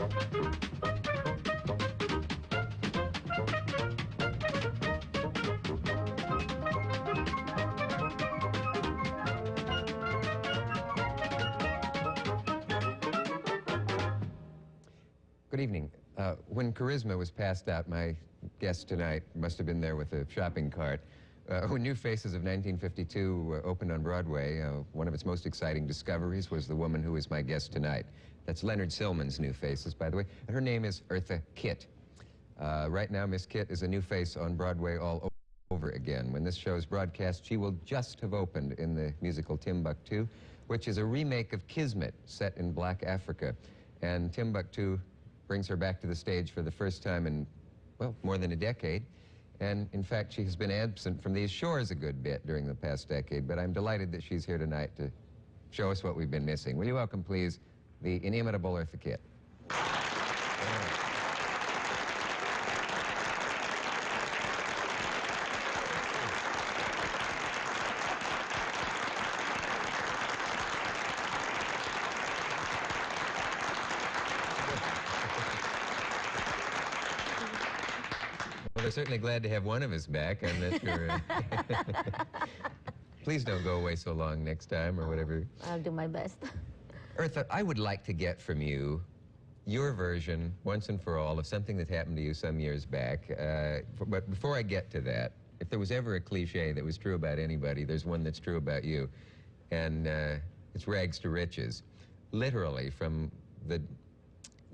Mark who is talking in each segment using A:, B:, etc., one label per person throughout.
A: Good evening. When Charisma was passed out, my guest tonight must have been there with a shopping cart. When New Faces of 1952 opened on Broadway, one of its most exciting discoveries was the woman who is my guest tonight. That's Leonard Sillman's New Faces, by the way. And her name is Eartha Kitt. Right now, Miss Kitt is a new face on Broadway all over again. When this show is broadcast, she will just have opened in the musical Timbuktu, which is a remake of Kismet set in Black Africa. And Timbuktu brings her back to the stage for the first time in, well, more than a decade. And in fact, she has been absent from these shores a good bit during the past decade, but I'm delighted that she's here tonight to show us what we've been missing. Will you welcome, please, the inimitable Eartha Kitt. Well, we're certainly glad to have one of us back. I'm not sure. Please don't go away so long next time or whatever.
B: I'll do my best.
A: Eartha, I would like to get from you your version, once and for all, of something that happened to you some years back. But before I get to that, if there was ever a cliche that was true about anybody, there's one that's true about you. And it's rags to riches. Literally, from the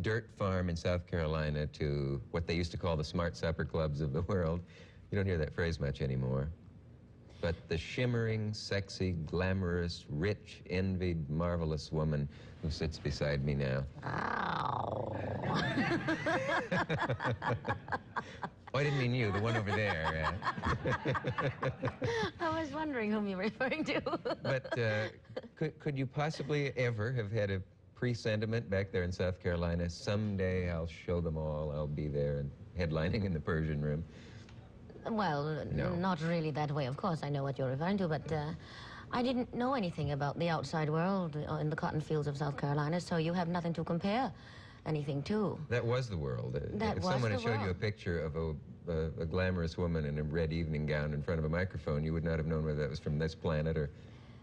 A: dirt farm in South Carolina to what they used to call the smart supper clubs of the world. You don't hear that phrase much anymore. But the shimmering, sexy, glamorous, rich, envied, marvelous woman who sits beside me now.
B: Ow.
A: Oh, I didn't mean you, the one over there.
B: I was wondering whom you were referring to.
A: But could you possibly ever have had a pre-sentiment back there in South Carolina? Someday I'll show them all, I'll be there and headlining in the Persian Room.
B: Well,
A: No.
B: not really that way. Of course, I know what you're referring to, but I didn't know anything about the outside world in the cotton fields of South Carolina, so you have nothing to compare anything to.
A: That was the world.
B: That
A: if
B: was
A: someone
B: the
A: had showed you a
B: world.
A: picture of a glamorous woman in a red evening gown in front of a microphone, you would not have known whether that was from this planet or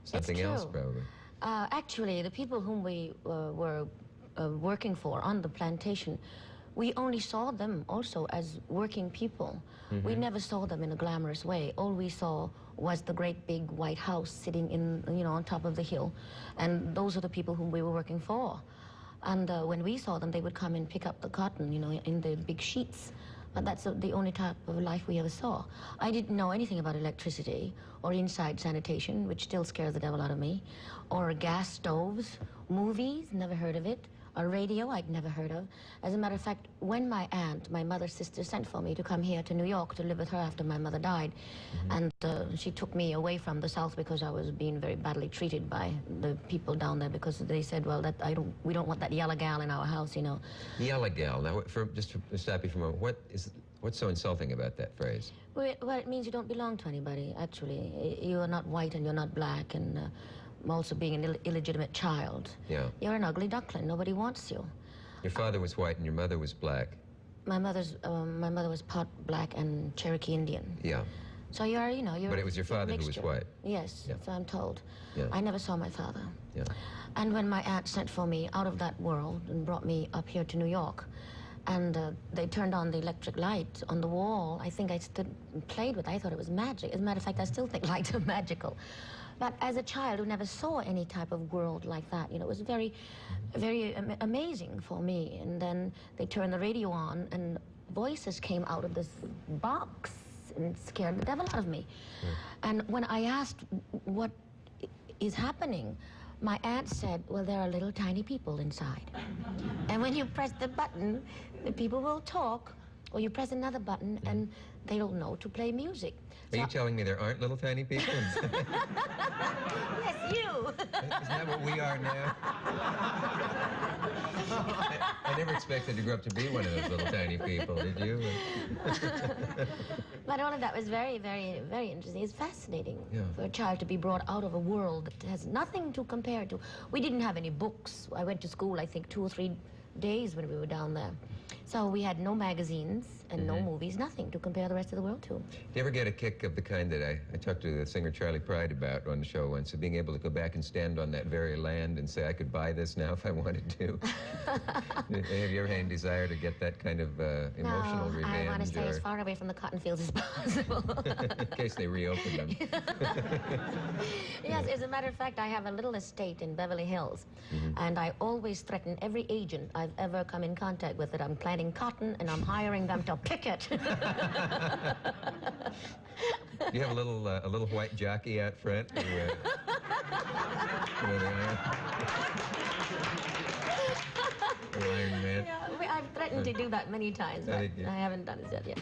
A: something else,
B: true.
A: probably.
B: Actually, the people whom we were working for on the plantation, we only saw them also as working people.
A: Mm-hmm.
B: We never saw them in a glamorous way. All we saw was the great big white house sitting in, on top of the hill. And those are the people whom we were working for. And when we saw them, they would come and pick up the cotton, in the big sheets. But that's the only type of life we ever saw. I didn't know anything about electricity or inside sanitation, which still scares the devil out of me, or gas stoves, movies, never heard of it, a radio I'd never heard of. As a matter of fact, when my aunt, my mother's sister, sent for me to come here to New York to live with her after my mother died, and she took me away from the South because I was being very badly treated by the people down there, because they said, well, we don't want that yellow gal in our house,
A: Yellow gal. Now, just to stop you for a moment, what's so insulting about that phrase?
B: Well, it means you don't belong to anybody, actually. You are not white and you're not black, and also being an illegitimate child.
A: Yeah.
B: You're an ugly duckling. Nobody wants you.
A: Your father was white and your mother was black.
B: My mother was part black and Cherokee Indian.
A: Yeah.
B: So you're
A: But it was your father who was
B: mixture.
A: white.
B: Yes,
A: Yeah.
B: so I'm told.
A: Yeah.
B: I never saw my father.
A: Yeah.
B: And when my aunt sent for me out of that world and brought me up here to New York, and they turned on the electric light on the wall, I think I stood and played with it. I thought it was magic. As a matter of fact, I still think lights are magical. But as a child who never saw any type of world like that, it was very, very amazing for me. And then they turned the radio on, and voices came out of this box and scared the devil out of me.
A: Yeah.
B: And when I asked what is happening, my aunt said, well, there are little tiny people inside. And when you press the button, the people will talk, or you press another button, and they'll know to play music.
A: Are you telling me there aren't little tiny people?
B: Yes, you.
A: Isn't that what we are now? I never expected to grow up to be one of those little tiny people, did you?
B: But all of that was very, very, very interesting. It's fascinating for a child to be brought out of a world that has nothing to compare to. We didn't have any books. I went to school, I think, 2 or 3 days when we were down there. So we had no magazines and no movies, nothing to compare the rest of the world to.
A: Do you ever get a kick of the kind that I talked to the singer Charlie Pride about on the show once, of being able to go back and stand on that very land and say, I could buy this now if I wanted to? Have you ever had any desire to get that kind of emotional
B: No,
A: revenge?
B: I want to stay as far away from the cotton fields as possible.
A: In case they reopen them.
B: Yes, as a matter of fact, I have a little estate in Beverly Hills, and I always threaten every agent I've ever come in contact with that I'm planting cotton and I'm hiring them to pick it.
A: Do you have a little white jockey out front? Who, Iron Man.
B: Yeah, I've threatened to do that many times, but I haven't done it yet.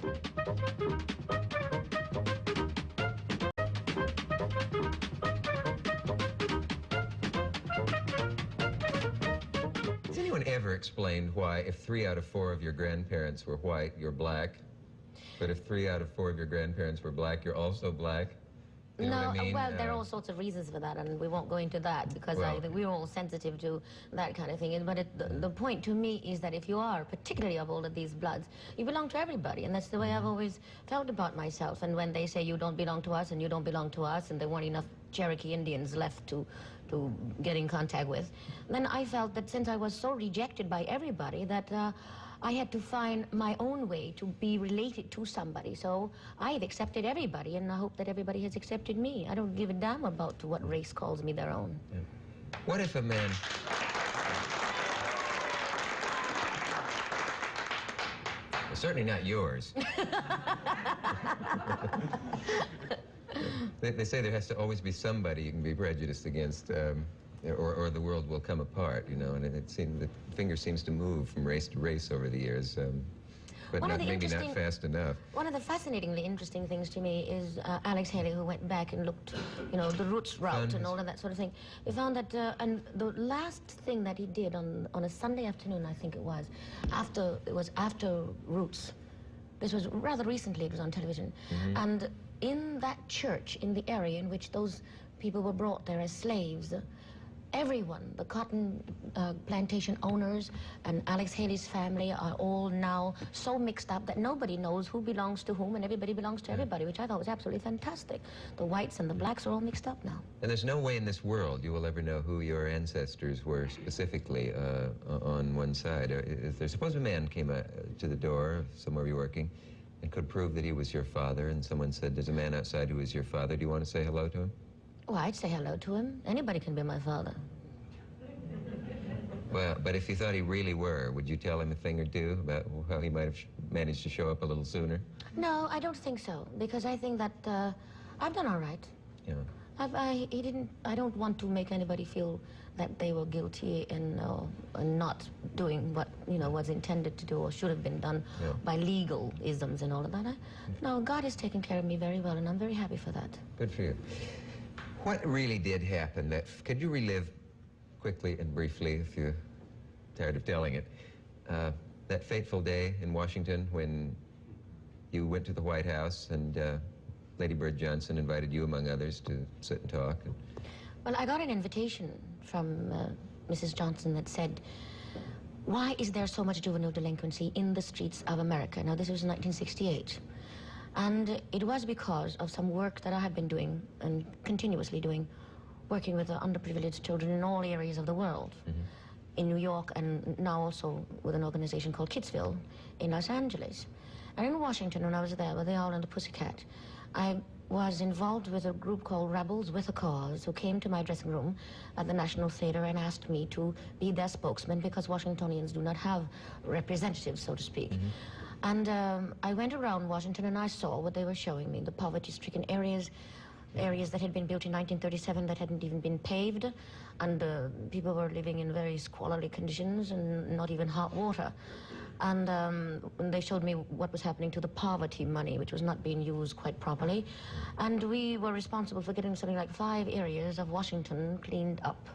A: Has anyone ever explained why, if 3 out of 4 of your grandparents were white, you're black? But if 3 out of 4 of your grandparents were black, you're also black? You know
B: No,
A: what I mean?
B: well, there are all sorts of reasons for that, and we won't go into that because I think we're all sensitive to that kind of thing. But the point to me is that if you are, particularly of all of these bloods, you belong to everybody, and that's the way I've always felt about myself. And when they say you don't belong to us and you don't belong to us, and there weren't enough Cherokee Indians left to get in contact with, then I felt that since I was so rejected by everybody that I had to find my own way to be related to somebody. So I have accepted everybody, and I hope that everybody has accepted me. I don't give a damn about what race calls me their own.
A: Yeah. What if a man... Well, certainly not yours. They say there has to always be somebody you can be prejudiced against, or the world will come apart, you know, and it seems the finger seems to move from race to race over the years, but maybe not fast enough.
B: One of the fascinatingly interesting things to me is Alex Haley, who went back and looked, you know, the Roots route and all of that sort of thing. We found that, and the last thing that he did on a Sunday afternoon, I think it was after Roots. This was rather recently, it was on television. And in that church, in the area in which those people were brought there as slaves, everyone, the cotton plantation owners and Alex Haley's family are all now so mixed up that nobody knows who belongs to whom, and everybody belongs to everybody, which I thought was absolutely fantastic. The whites and the blacks are all mixed up now.
A: And there's no way in this world you will ever know who your ancestors were specifically on one side. If there's, suppose a man came to the door somewhere you're working and could prove that he was your father, and someone said, there's a man outside who is your father, do you want to say hello to him?
B: Well, I'd say hello to him. Anybody can be my father.
A: Well, but if you thought he really were, would you tell him a thing or two about how he might have managed to show up a little sooner?
B: No, I don't think so, because I think that I've done all right.
A: Yeah.
B: I don't want to make anybody feel that they were guilty in not doing what, you know, was intended to do or should have been done by legal isms and all of that. No, God has taken care of me very well, and I'm very happy for that.
A: Good for you. What really did happen? Could you relive quickly and briefly, if you're tired of telling it, that fateful day in Washington when you went to the White House and Lady Bird Johnson invited you, among others, to sit and talk?
B: Well, I got an invitation from Mrs. Johnson that said, why is there so much juvenile delinquency in the streets of America? Now, this was in 1968. And it was because of some work that I had been doing and continuously doing, working with the underprivileged children in all areas of the world, in New York, and now also with an organization called Kidsville in Los Angeles. And in Washington, when I was there with the Owl and the Pussycat, I was involved with a group called Rebels with a Cause, who came to my dressing room at the National Theater and asked me to be their spokesman because Washingtonians do not have representatives, so to speak. And I went around Washington and I saw what they were showing me, the poverty-stricken areas that had been built in 1937 that hadn't even been paved, and people were living in very squalid conditions and not even hot water. And they showed me what was happening to the poverty money, which was not being used quite properly. And we were responsible for getting something like 5 areas of Washington cleaned up.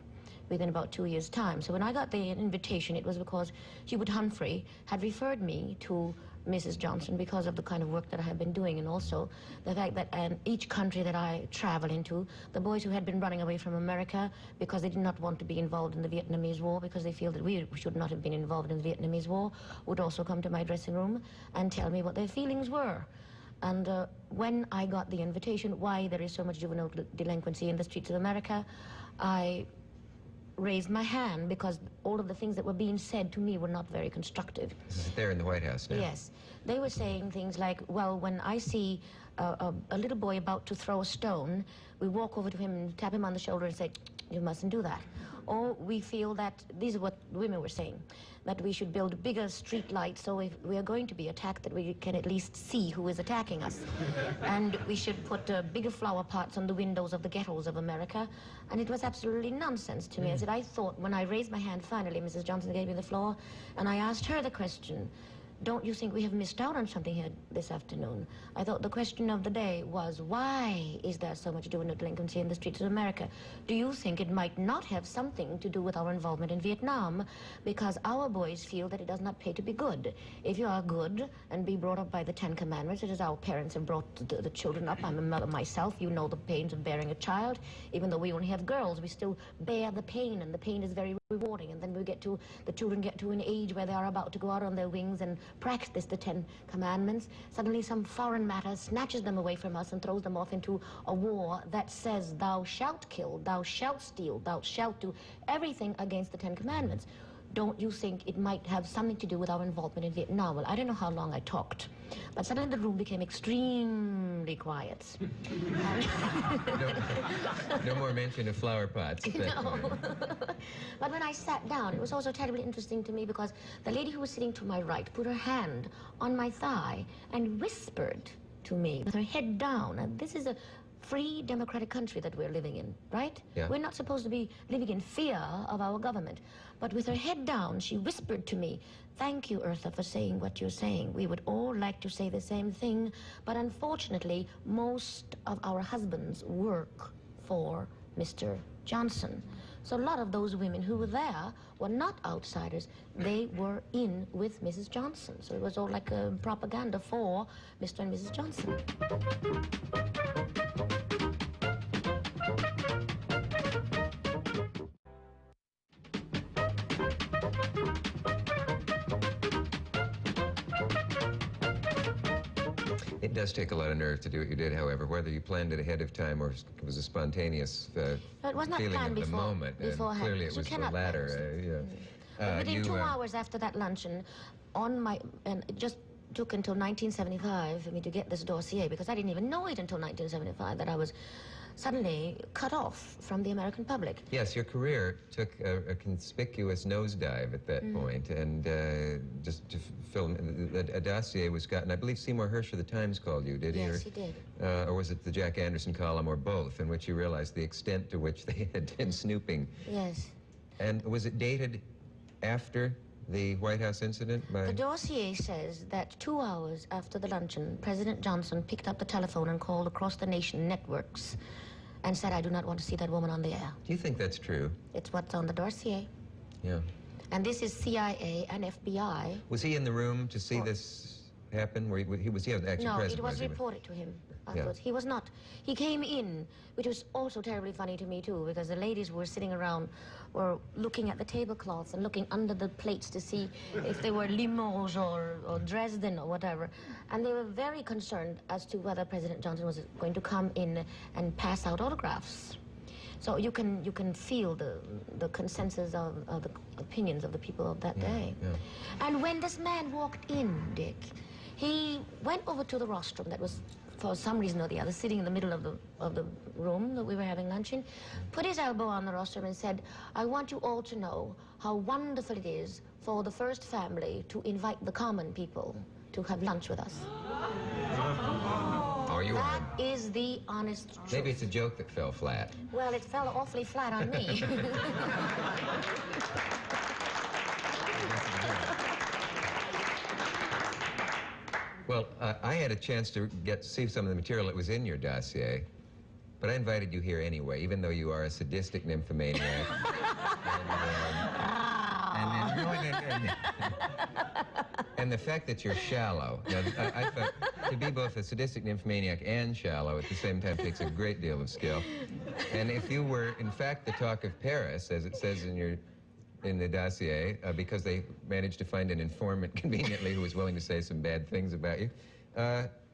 B: within about 2 years' time. So when I got the invitation, it was because Hubert Humphrey had referred me to Mrs. Johnson because of the kind of work that I have been doing, and also the fact that each country that I travel into, the boys who had been running away from America because they did not want to be involved in the Vietnamese War, because they feel that we should not have been involved in the Vietnamese War, would also come to my dressing room and tell me what their feelings were. And when I got the invitation, why there is so much juvenile delinquency in the streets of America, I raised my hand because all of the things that were being said to me were not very constructive.
A: This is there in the White House now.
B: Yes. They were saying things like, well, when I see a little boy about to throw a stone, we walk over to him and tap him on the shoulder and say, you mustn't do that. Or we feel that, these are what women were saying, that we should build bigger street lights so if we are going to be attacked, that we can at least see who is attacking us. And we should put bigger flower pots on the windows of the ghettos of America. And it was absolutely nonsense to me. I said, I thought, when I raised my hand finally, Mrs. Johnson gave me the floor, and I asked her the question, don't you think we have missed out on something here this afternoon? I thought the question of the day was, why is there so much juvenile delinquency in the streets of America? Do you think it might not have something to do with our involvement in Vietnam? Because our boys feel that it does not pay to be good. If you are good and be brought up by the Ten Commandments, it is our parents have brought the children up. I'm a mother myself. You know the pains of bearing a child. Even though we only have girls, we still bear the pain, and the pain is very rewarding. And then the children get to an age where they are about to go out on their wings and practice the Ten Commandments. Suddenly some foreign matter snatches them away from us and throws them off into a war that says, thou shalt kill, thou shalt steal, thou shalt do everything against the Ten Commandments. Don't you think it might have something to do with our involvement in Vietnam? Well, I don't know how long I talked, but suddenly the room became extremely quiet.
A: No more mention of flower pots at that point.
B: But when I sat down, it was also terribly interesting to me because the lady who was sitting to my right put her hand on my thigh and whispered to me with her head down. And this is a free democratic country that we're living in, right?
A: Yeah.
B: We're not supposed to be living in fear of our government. But with her head down, she whispered to me, thank you, Eartha, for saying what you're saying. We would all like to say the same thing, but unfortunately, most of our husbands work for Mr. Johnson. So a lot of those women who were there were not outsiders. They were in with Mrs. Johnson. So it was all like a propaganda for Mr. and Mrs. Johnson.
A: It does take a lot of nerve to do what you did, however, whether you planned it ahead of time or it was a spontaneous
B: It was not
A: feeling
B: planned
A: of the moment.
B: beforehand.
A: Clearly it
B: You
A: was the
B: cannot
A: latter.
B: But within 2 hours after that luncheon, and it just took until 1975 for me to get this dossier, because I didn't even know it until 1975 that I was suddenly cut off from the American public.
A: Yes, your career took a conspicuous nosedive at that point, and just to film, a dossier was gotten. I believe Seymour Hersh of the Times called you, did he?
B: Yes, he did.
A: Or was it the Jack Anderson column, or both, in which you realized the extent to which they had been snooping?
B: Yes.
A: And was it dated after the White House incident?
B: The dossier says that 2 hours after the luncheon, President Johnson picked up the telephone and called across the nation networks and said, I do not want to see that woman on the air.
A: Do you think that's true?
B: It's what's on the dossier.
A: Yeah.
B: And this is CIA and FBI.
A: Was he in the room to see this happen? Was he actually
B: No,
A: present?
B: it was
A: he?
B: reported to him afterwards. He was not. He came in, which was also terribly funny to me, too, because the ladies were sitting around, were looking at the tablecloths and looking under the plates to see if they were Limoges or Dresden or whatever. And they were very concerned as to whether President Johnson was going to come in and pass out autographs. So you can feel the consensus of the opinions of the people of that day.
A: Yeah.
B: And when this man walked in, Dick, he went over to the rostrum that was, for some reason or the other, sitting in the middle of the room that we were having lunch in, put his elbow on the rostrum and said, I want you all to know how wonderful it is for the first family to invite the common people to have lunch with us.
A: Oh, you
B: That is the honest truth.
A: Maybe it's a joke that fell flat.
B: Well, it fell awfully flat on me.
A: Well, I had a chance to see some of the material that was in your dossier, but I invited you here anyway, even though you are a sadistic nymphomaniac. And, no, and the fact that you're shallow. Now, I thought to be both a sadistic nymphomaniac and shallow at the same time takes a great deal of skill. And if you were, in fact, the talk of Paris, as it says in the dossier, because they managed to find an informant conveniently who was willing to say some bad things about you,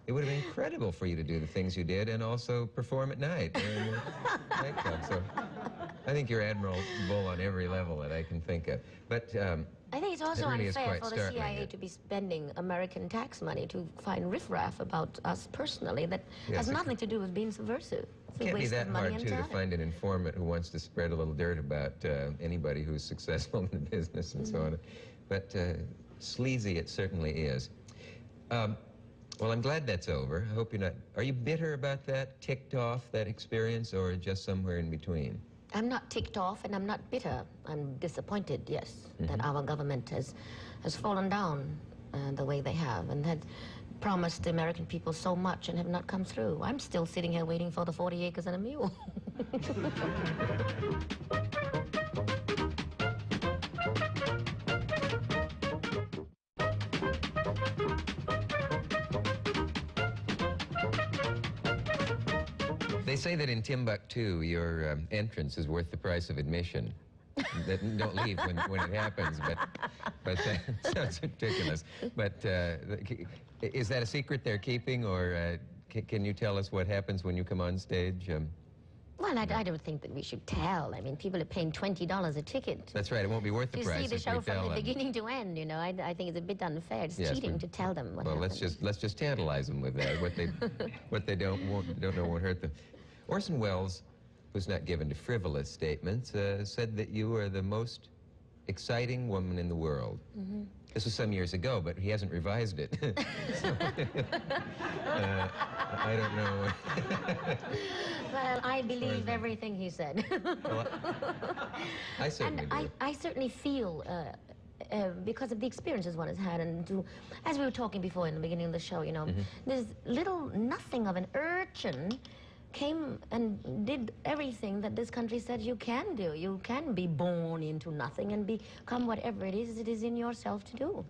A: it would have been incredible for you to do the things you did and also perform at night in a nightclub. So I think you're admirable on every level that I can think of. But
B: I think it's also
A: really
B: unfair for the
A: startling,
B: CIA to be spending American tax money to find riffraff about us personally. That has nothing to do with being subversive. It's a
A: Can't be
B: waste
A: that
B: of money
A: hard,
B: and
A: too, to
B: time.
A: find an informant who wants to spread a little dirt about anybody who's successful in the business and so on. But sleazy it certainly is. Well, I'm glad that's over. I hope you're not... Are you bitter about that, ticked off, that experience, or just somewhere in between?
B: I'm not ticked off and I'm not bitter. I'm disappointed, yes, that our government has fallen down the way they have and had promised the American people so much and have not come through. I'm still sitting here waiting for the 40 acres and a mule.
A: They say that in Timbuktu, your entrance is worth the price of admission. Don't leave when it happens, but that sounds ridiculous. But is that a secret they're keeping, or can you tell us what happens when you come on stage?
B: Well, I don't think that we should tell. I mean, people are paying $20 a ticket.
A: That's right. It won't be worth the
B: You
A: price
B: see the
A: if we
B: show
A: tell
B: from the
A: them.
B: beginning to end, you know. I think it's a bit unfair. It's
A: Yes,
B: cheating to tell them what
A: Well,
B: happens.
A: let's just tantalize them with that. What they don't know won't hurt them. Orson Welles, who's not given to frivolous statements, said that you are the most exciting woman in the world. This was some years ago, but he hasn't revised it. So, I don't know.
B: Well, I believe everything he said.
A: Well, I certainly do.
B: And I certainly feel, because of the experiences one has had, and as we were talking before in the beginning of the show, you know, there's nothing of an urchin came and did everything that this country said you can do. You can be born into nothing and become whatever it is in yourself to do.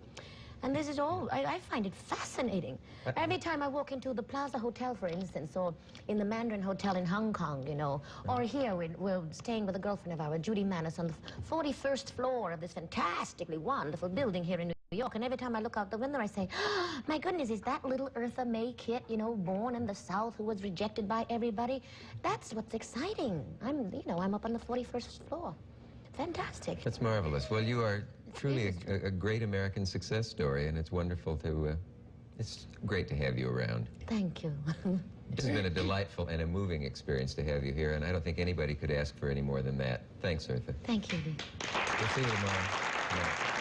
B: And this is all, I find it fascinating. Every time I walk into the Plaza Hotel, for instance, or in the Mandarin Hotel in Hong Kong, you know, or here we're staying with a girlfriend of ours, Judy Manus, on the 41st floor of this fantastically wonderful building here in New York. And every time I look out the window, I say, oh, my goodness, is that little Eartha Kitt, you know, born in the South, who was rejected by everybody? That's what's exciting. I'm up on the 41st floor. Fantastic.
A: That's marvelous. Well, you are truly a great American success story, and it's wonderful to, it's great to have you around.
B: Thank you.
A: This has been a delightful and a moving experience to have you here, and I don't think anybody could ask for any more than that. Thanks, Eartha.
B: Thank you, Lee.
A: We'll see you tomorrow. Yeah.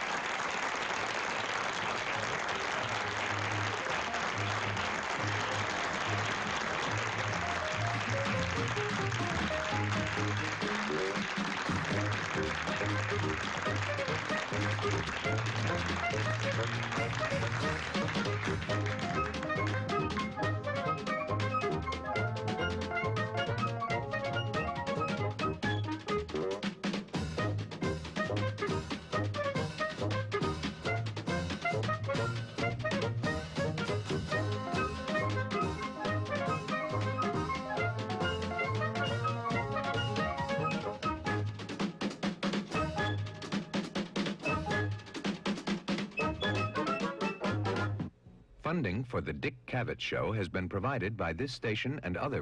C: Funding for the Dick Cavett Show has been provided by this station and other